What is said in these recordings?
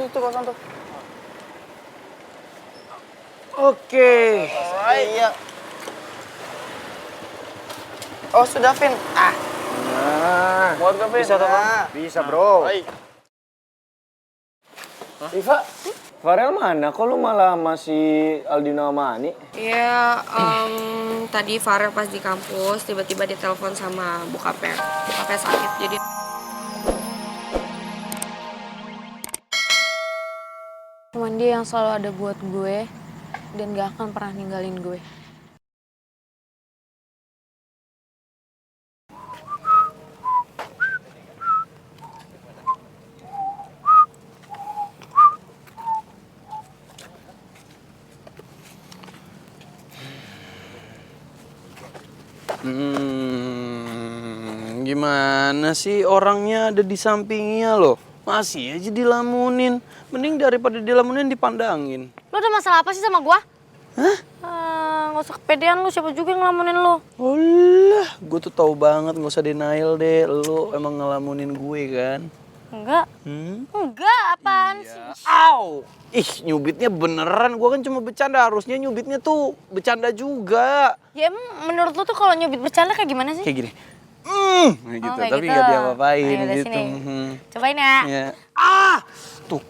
Tuh kosan tuh. Oke. Iya. Oh sudah, Vin. Nah, Buat ke Vin. bisa toh, Bang? Bisa, bro. Iva, Farel mana? Kok lu malah masih Aldino sama Ani? Iya, tadi Farel pas di kampus tiba-tiba dia telepon sama bokapnya. Bokapnya sakit jadi cuman dia yang selalu ada buat gue dan gak akan pernah ninggalin gue. Gimana sih orangnya ada di sampingnya loh. Masih aja dilamunin. Mending daripada dilamunin dipandangin. Lo ada masalah apa sih sama gue? Hah? Gak usah kepedean lu, siapa juga yang ngelamunin lu? Olah, gue tuh tahu banget, gak usah denial deh. Lu emang ngelamunin gue kan? Enggak. Enggak, apaan sih? Au! Ih, nyubitnya beneran. Gue kan cuma bercanda. Harusnya nyubitnya tuh bercanda juga. Ya emang menurut lu tuh kalau nyubit bercanda kayak gimana sih? Kayak gini. Nah gitu, kayak tapi gitu. gak diapa-apain Ayo, udah gitu. sini. Cobain ya. Ya. Tuh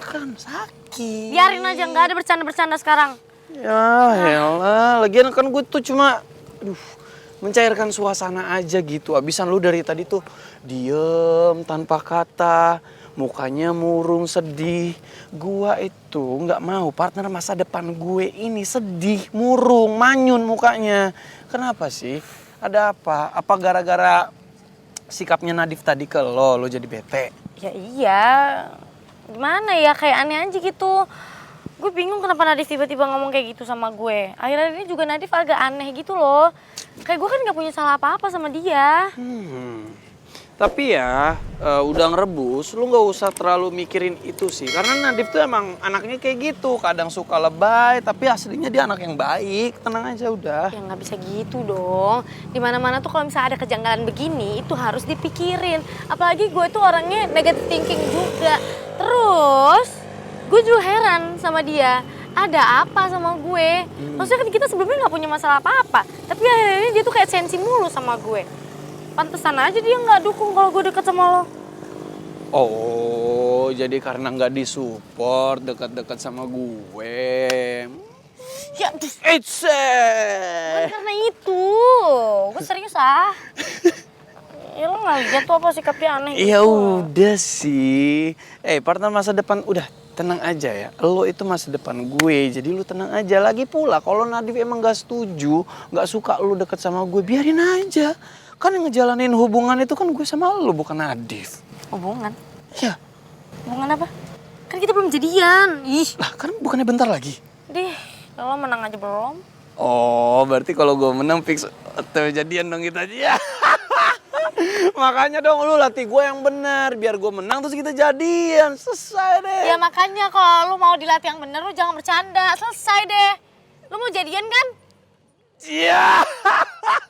kan sakit. Biarin aja, nggak ada bercanda-bercanda sekarang. Ya elah, lagian kan gue tuh cuma mencairkan suasana aja gitu. Abisan lu dari tadi tuh diem tanpa kata, mukanya murung sedih. Gua itu nggak mau partner masa depan gue ini sedih, murung, manyun mukanya. Kenapa sih? Ada apa? Apa gara-gara sikapnya Nadif tadi ke lo jadi bete? Ya iya, gimana ya, kayak aneh aja gitu. Gue bingung kenapa Nadif tiba-tiba ngomong kayak gitu sama gue. Akhir-akhir ini juga Nadif agak aneh gitu loh. Kayak gue kan gak punya salah apa-apa sama dia. Tapi ya, udah ngerebus, lu gak usah terlalu mikirin itu sih. Karena Nadif tuh emang anaknya kayak gitu. Kadang suka lebay, tapi aslinya dia anak yang baik. Tenang aja udah. Ya gak bisa gitu dong. Dimana-mana tuh kalau misalnya ada kejanggalan begini, itu harus dipikirin. Apalagi gue tuh orangnya negative thinking juga. Terus, gue juga heran sama dia. Ada apa sama gue? Maksudnya kan kita sebelumnya gak punya masalah apa-apa. Tapi akhirnya dia tuh kayak sensi mulu sama gue. Pantesan aja dia nggak dukung kalau gue deket sama lo. Oh, jadi karena nggak disupport deket-deket sama gue. Ya, karena itu. Gue serius ah. Ya lo nggak lihat tuh apa sikap dia aneh gitu. Ya udah sih. Partner masa depan udah tenang aja ya. Lo itu masa depan gue, jadi lu tenang aja. Lagi pula kalau Nadif emang gak setuju, gak suka lu deket sama gue, biarin aja. Kan yang ngejalanin hubungan itu kan gue sama lo, bukan Nadif. Hubungan? Ya. Hubungan apa? Kan kita belum jadian. Ih. Lah kan bukannya bentar lagi. Dih, kalau menang aja belum. Oh, berarti kalau gue menang fix jadian dong kita aja. Makanya dong lu latih gue yang benar, biar gue menang terus kita jadian. Selesai deh. Ya makanya kalau lu mau dilatih yang bener lu jangan bercanda. Selesai deh. Lu mau jadian kan? Iya.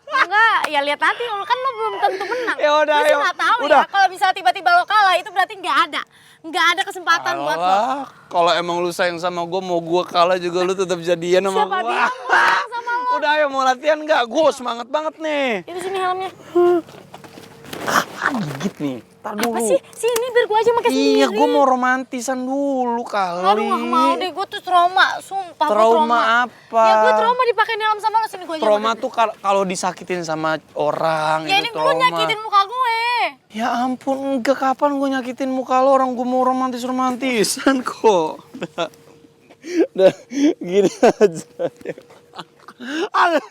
Enggak, ya lihat nanti kan lo belum tentu menang. Ya udah, gue sih ayo. nggak tahu Udah. ya. Kalau misalnya tiba-tiba lo kalah itu berarti nggak ada kesempatan buat lo. Kalau emang lu sayang sama gue, mau gue kalah juga lu tetap jadian sama Siapa gue. bilang gue sayang sama lo? Udah ayo mau latihan nggak? Gue semangat banget nih. Itu sini helmnya. Gigit nih. Tar dulu. Apa sih? Sini biar gue aja pakai sendiri. Iya, gue mau romantisan dulu kali. Aduh nggak mau deh, gue tuh trauma. Sumpah gue Trauma trauma. apa? Ya gue trauma dipakein helm sama lo. Sini gue aja Trauma pakai. tuh kalau disakitin sama orang Ya itu ini lu trauma. nyakitin muka gue. Ya ampun, enggak, kapan gue nyakitin muka lo, orang gue mau romantisan kok. Udah gini aja. Aduh.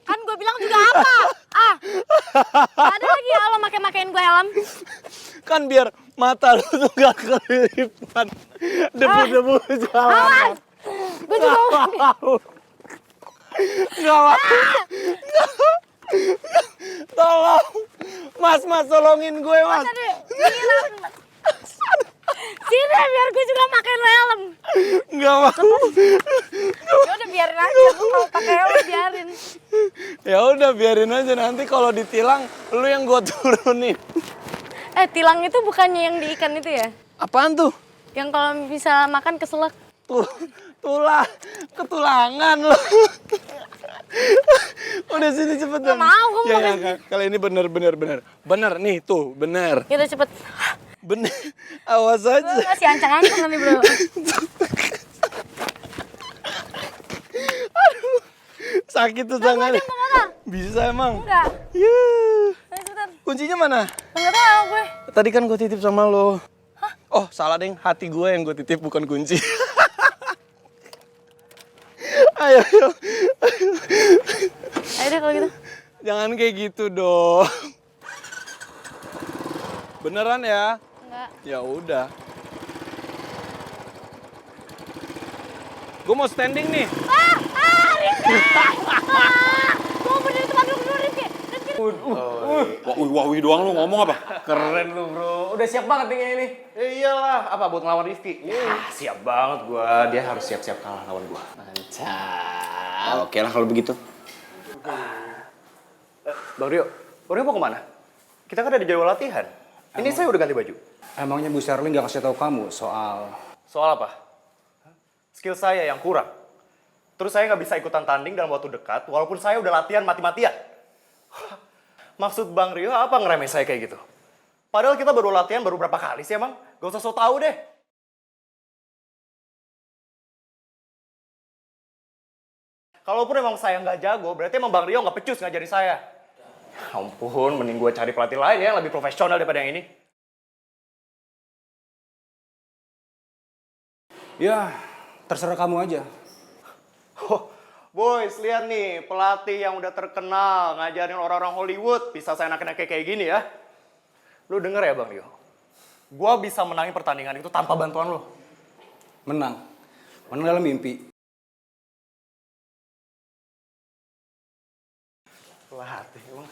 Kan gue bilang juga apa? Gak ada lagi ya lo makein gue helm. Kan biar mata lu tuh gak kelilipan debu-debu jalanan. Gue juga Gak mau. Tolong. Mas, tolongin gue, Mas. Sini biar gue juga makein helm. Gak mau. Ya udah biarin aja, gue mau pakai helm biarin. Ya udah biarin aja, nanti kalau ditilang lu yang gue turunin. Tilang itu bukannya yang di ikan itu ya? Apaan tuh? Yang kalau bisa makan keselak. Ketulangan lo. Udah sini cepet Gak mau, gue mau ya, kali ini bener. Bener nih tuh, bener. Kita cepet. Bener, awas Gue aja. masih ancang-ancang nih bro. Sakit tuh Nah, tangannya. gue aja mau. Bisa emang. Enggak. Yuh. Ayo cepetan. Kuncinya mana? Enggak tahu gue. Tadi kan gue titip sama lo. Hah? Oh, salah deng. Hati gue yang gue titip bukan kunci. Ayo. Ayo deh kalau gitu. Jangan kayak gitu dong. Beneran ya? Enggak. Ya udah. Gue mau standing nih. Rifki! Gue mau berdiri tempat dulu Rifki. Wah, doang lu ngomong apa? Keren lu bro, udah siap banget nih kayaknya nih. Iyalah, apa buat ngelawan Rifki? Siap banget gua, dia harus siap-siap kalah lawan gua. Mantap. Oke lah kalau begitu. Bang Rio mau kemana? Kita kan ada jadwal latihan. Ini saya udah ganti baju. Emangnya Bu Sherly nggak kasih tahu kamu soal... Soal apa? Skill saya yang kurang. Terus saya nggak bisa ikutan tanding dalam waktu dekat, walaupun saya udah latihan mati-matian. Maksud Bang Rio apa ngeremeh saya kayak gitu? Padahal kita baru latihan baru berapa kali sih emang? Gak usah so tau deh. Kalaupun emang saya nggak jago, berarti emang Bang Rio nggak pecus ngajarin saya. Ya ampun, mending gue cari pelatih lain ya yang lebih profesional daripada yang ini. Ya, terserah kamu aja. Oh, boys, lihat nih, pelatih yang udah terkenal ngajarin orang-orang Hollywood bisa saya enak-enak kayak gini ya. Lu denger ya Bang Rio? Gua bisa menangin pertandingan itu tanpa bantuan lu. Menang. Menang dalam mimpi. Pelatih, emang.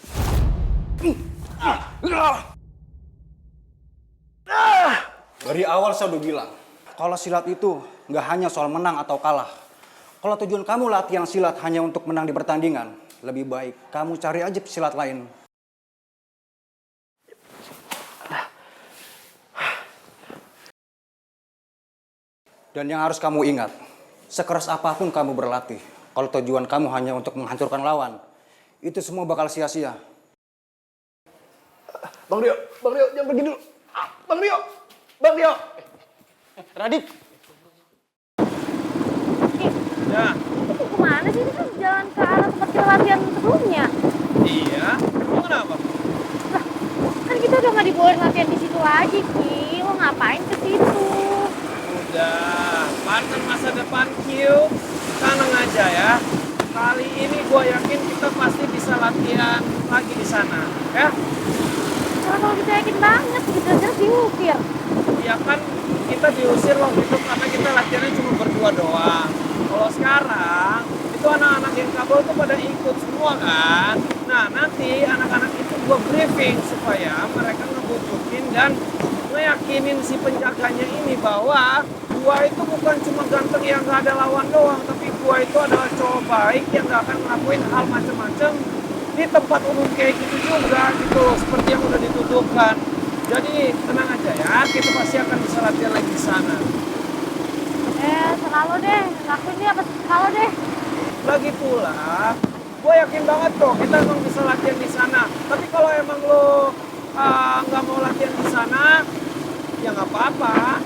Dari awal saya udah bilang, kalau silat itu nggak hanya soal menang atau kalah. Kalau tujuan kamu latihan silat hanya untuk menang di pertandingan, lebih baik kamu cari aja silat lain. Dan yang harus kamu ingat, sekeras apapun kamu berlatih, kalau tujuan kamu hanya untuk menghancurkan lawan, itu semua bakal sia-sia. Bang Rio, jangan pergi dulu. Bang Rio. Radit. Ya. Itu kemana sih? Ini kan jalan ke arah tempat kita latihan sebelumnya. Iya. Lu kenapa? Lah, kan kita udah nggak dibolehin latihan di situ lagi, Ki. Lo ngapain ke situ? Udah. Partner masa depan Q. Tenang aja ya. Kali ini gue yakin kita pasti bisa latihan lagi di sana. Ya? Karena kalau kita yakin banget, gitu aja diukir. Ya kan kita diusir waktu itu karena kita latihannya cuma berdua doang. Kalau sekarang itu anak-anak yang kabel tuh pada ikut semua kan. Nah nanti anak-anak itu gue briefing supaya mereka ngebujukin dan ngeyakinin si penjaganya ini bahwa gua itu bukan cuma ganteng yang gak ada lawan doang, tapi gua itu adalah cowok baik yang gak akan ngelakuin hal macam-macam di tempat umum kayak gitu juga gitu, seperti yang udah dituduhkan. Jadi tenang aja ya, kita pasti akan bisa latihan lagi di sana. Serah lo deh, lakuin deh apa serah lo deh. Lagi pula, gue yakin banget kok kita emang bisa latihan di sana. Tapi kalau emang lo nggak mau latihan di sana, ya nggak apa-apa.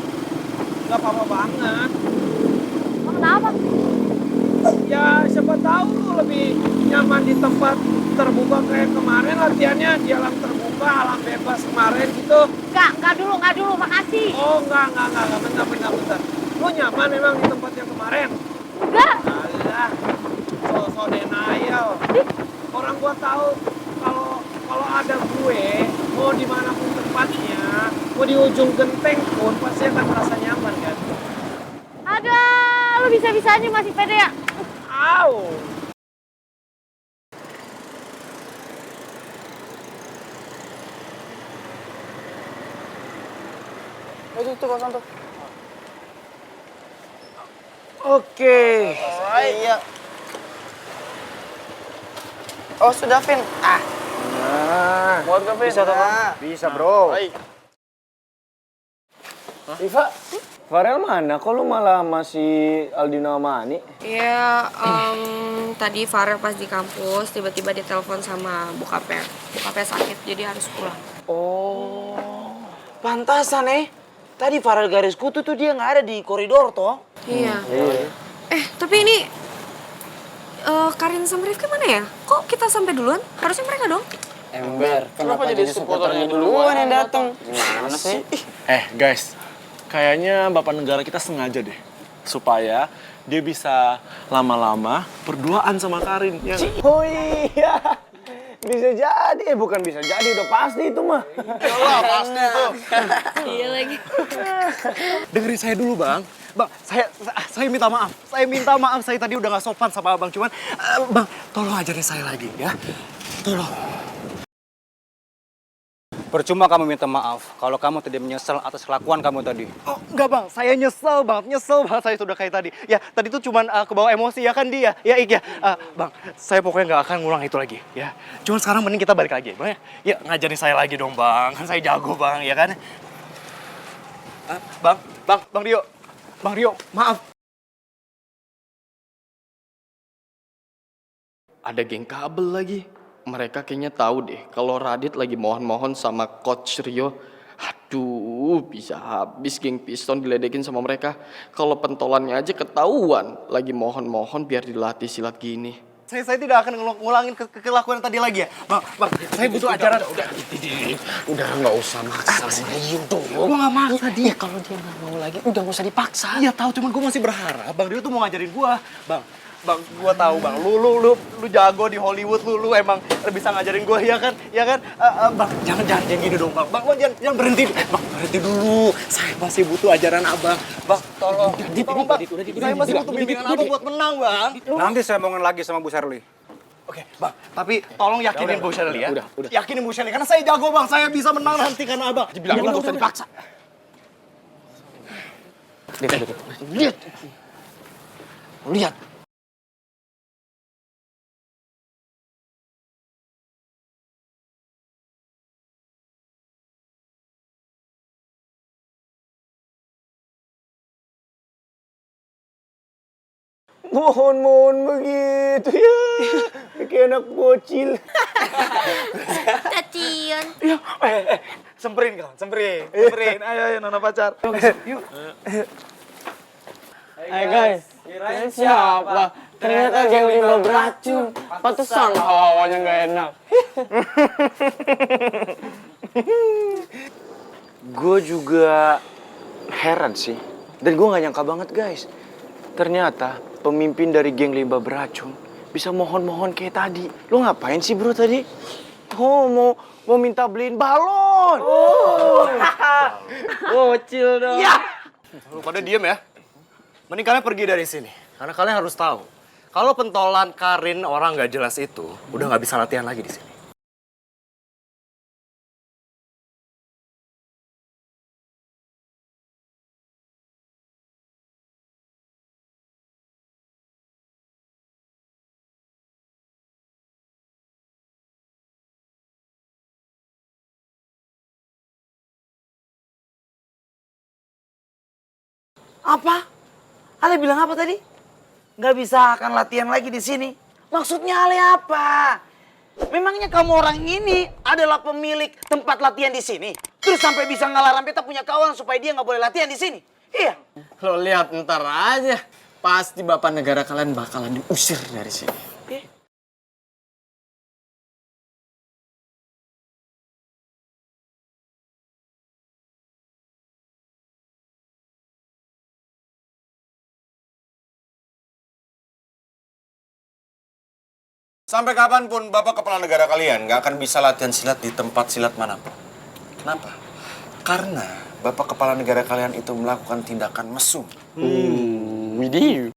Nggak apa-apa banget. Lo kenapa? Ya siapa tahu lo lebih nyaman di tempat terbuka kayak kemarin latihannya di alam terbuka, alam bebas kemarin gitu. Enggak dulu, makasih. Oh enggak, bentar. Lo nyaman memang di tempat yang kemarin? Enggak. Alah, so denial. Orang gua tahu kalau ada gue, mau dimanapun tempatnya, mau di ujung genteng pun pasti akan merasa nyaman kan? Ada, lo bisa-bisanya masih pede ya? Au! Itu kosan tuh. Oke. Iya. Oh sudah Vin. Nah, Muat ke Vin? bisa tuh, Bang? Bisa, bro. Baik. Riva, Farel mana? Kok lu malah masih Aldino sama Ani? Iya, tadi Farel pas di kampus tiba-tiba ditelepon sama bokapnya. Bokapnya sakit jadi harus pulang. Oh, pantasan Tadi Farel garis kutu tuh dia nggak ada di koridor toh. Iya. Tapi ini Karin sama Rifki mana ya? Kok kita sampai duluan? Harusnya mereka dong. Ember, kenapa jadi supporternya duluan yang datang? Gimana sih? Guys, kayaknya Bapak Negara kita sengaja deh supaya dia bisa lama-lama berduaan sama Karin. Ya nggak? Oh iya, bisa jadi. Bukan bisa jadi, udah pasti itu mah. Iyalah, pasti tuh. Iya lagi. Dengerin saya dulu, Bang. Bang, saya minta maaf. Saya minta maaf, saya tadi udah gak sopan sama Abang. Cuman, Bang, tolong ajarin saya lagi ya. Tolong. Percuma kamu minta maaf kalau kamu tidak menyesal atas kelakuan kamu tadi. Oh, enggak, Bang. Saya nyesel banget saya sudah kayak tadi. Ya, tadi tuh cuman kebawa emosi ya kan dia. Ya, Ik ya. Bang, saya pokoknya nggak akan ngulang itu lagi ya. Cuman sekarang mending kita balik lagi, Bang ya. Ya, ngajarin saya lagi dong, Bang. Kan saya jago, Bang, ya kan? Bang Rio. Bang Rio, maaf. Ada geng kabel lagi. Mereka kayaknya tahu deh kalau Radit lagi mohon-mohon sama Coach Rio. Aduh, bisa habis geng Piston diledekin sama mereka. Kalau pentolannya aja ketahuan lagi mohon-mohon biar dilatih silat gini. Saya tidak akan ngulangin kelakuan tadi lagi ya. Bang, saya butuh ajaran. Udah nggak usah maksa Rio dong. Gua nggak maksa dia. Ya kalau dia nggak mau lagi, udah nggak usah dipaksa. Iya tahu, cuman gue masih berharap Bang Rio tuh mau ngajarin gua. Bang, gua tahu Bang, lu jago di Hollywood, lu emang bisa ngajarin gua ya kan? Ya kan? Bang, jangan gini dong, Bang. Bang, jangan berhenti. Bang, berhenti dulu. Saya masih butuh ajaran Abang. Bang, tolong. Bang. Saya masih butuh bimbingan Abang buat menang, Bang. Nanti saya ngomongin lagi sama Bu Shirley. Oke, Bang. Tapi tolong yakinin Bu Shirley ya. Udah. Yakinin Bu Shirley karena saya jago, Bang. Saya bisa menang nanti karena Abang. Dibilangin nggak usah dipaksa. Lihat. Mohon begitu ya. Kayak anak bocil. Cacian. Ya, semperin kawan, semperin. Ayo, nona pacar. Yuk. Hai guys, kirain siapa? Ternyata geng 5 beracun. Pantesan hawanya nggak enak. Gue juga heran sih. Dan gue gak nyangka banget guys. Ternyata pemimpin dari geng 5 beracun bisa mohon-mohon kayak tadi. Lo ngapain sih bro tadi? Oh, mau minta beliin balon. Oh. Bocil dong. Ya. Lu pada diem ya. Mending kalian pergi dari sini. Karena kalian harus tahu. Kalau pentolan Karin orang nggak jelas itu, udah nggak bisa latihan lagi di sini. Apa? Ale bilang apa tadi? Nggak bisa akan latihan lagi di sini. Maksudnya Ale apa? Memangnya kamu orang ini adalah pemilik tempat latihan di sini? Terus sampai bisa ngelarang beta punya kawan supaya dia nggak boleh latihan di sini? Iya. Lo lihat ntar aja. Pasti Bapak Negara kalian bakalan diusir dari sini. Sampai kapanpun Bapak Kepala Negara kalian nggak akan bisa latihan silat di tempat silat manapun. Kenapa? Karena Bapak Kepala Negara kalian itu melakukan tindakan mesum. Widih.